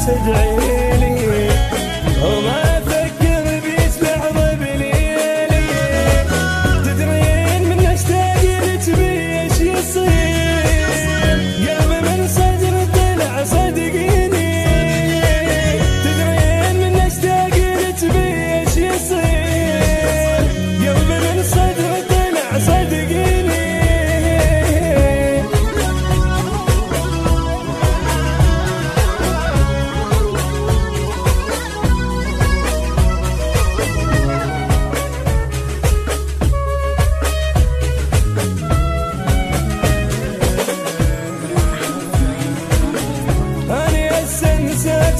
ناس ادعيلي وما افكر بيتبع بليلي. تدرين من اشتاق لك بيش يصير قلبي من صدر طلع صدقيني. تدرين من اشتاق لك بيش يصير قلبي من صدر طلع صدقيني.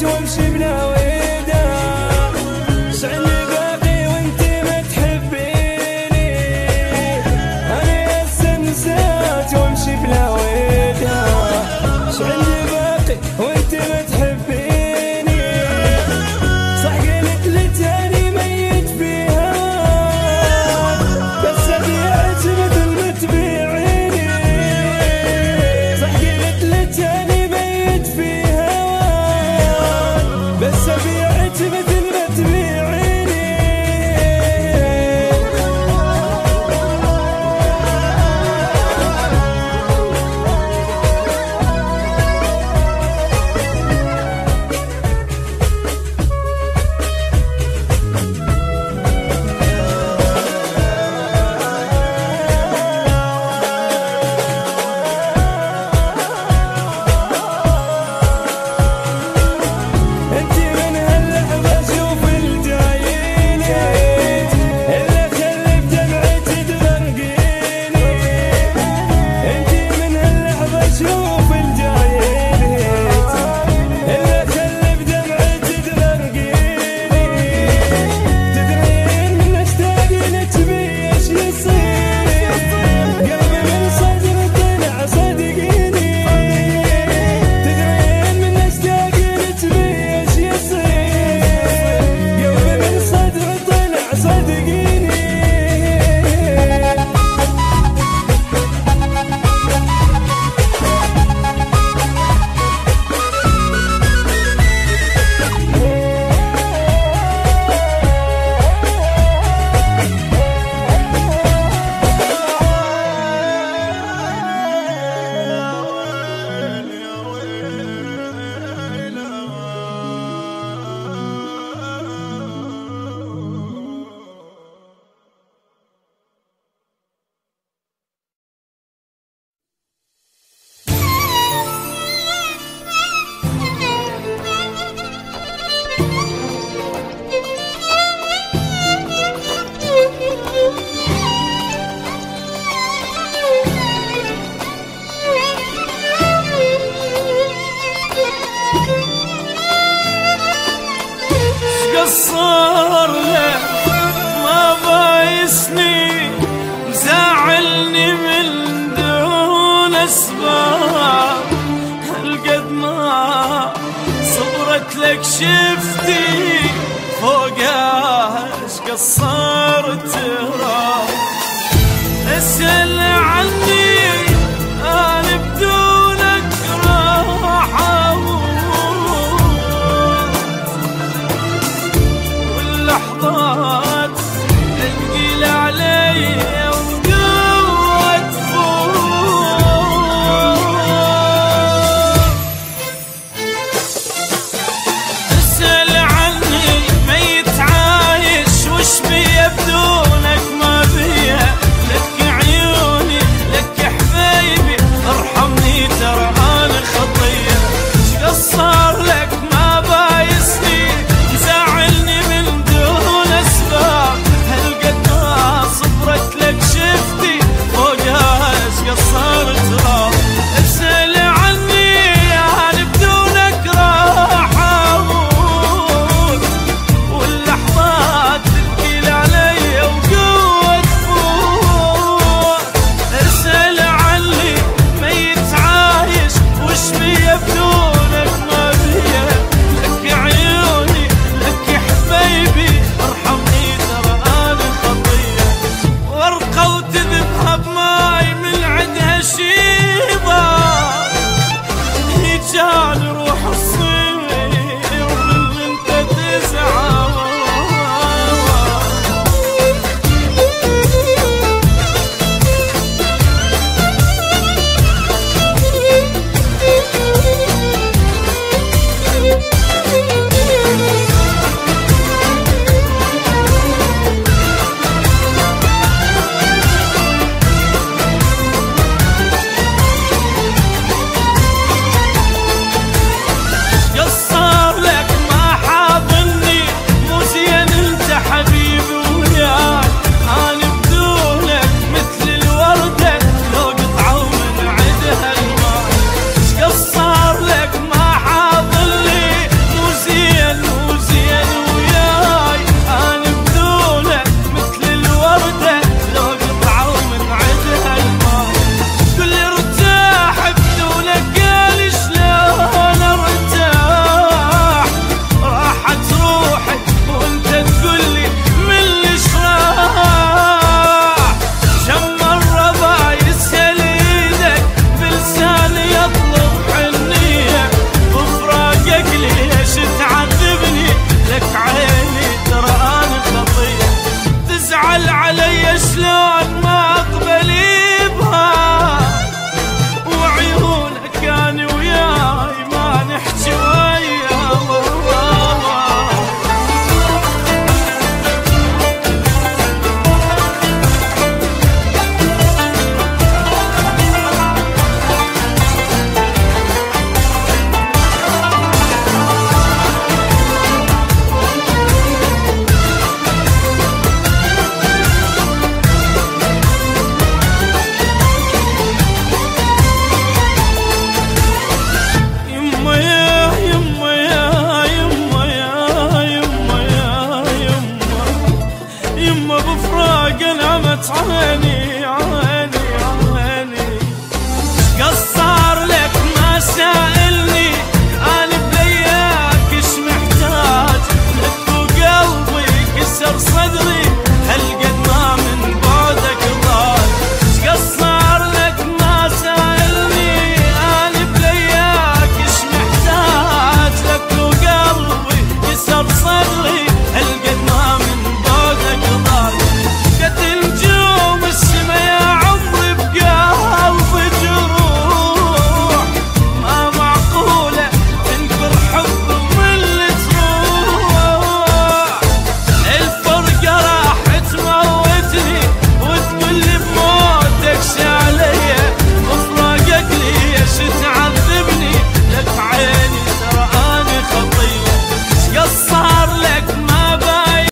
وامشي بلا وداع شعلي باقي وانتي ما تحبيني. انا هسه نسيت وامشي بلا وداع شعلي باقي وانتي ما تحبيني. صح قلت لتاني ميت فيها بس ابيعك مثل ما تبيعيني. صح قلت لتاني ميت فيها بس ابيعك مثل ما تبيعيني. قصر له ما بايسني مزعلني من دون اسباب. هالقد ما صبرت لك شفتي فوقها ايش قصرت ترى. اسأل عني انا بدونك راح واللحظات الثقيلة علي وقوة تفوق. اسأل عني ميت عايش وش بيه بدونك ما بيه لك عيون تزعل علي شلون ما اقبل بها، وعيونك كان وياي ما نحكي وياها. يما بفراق نامت عيني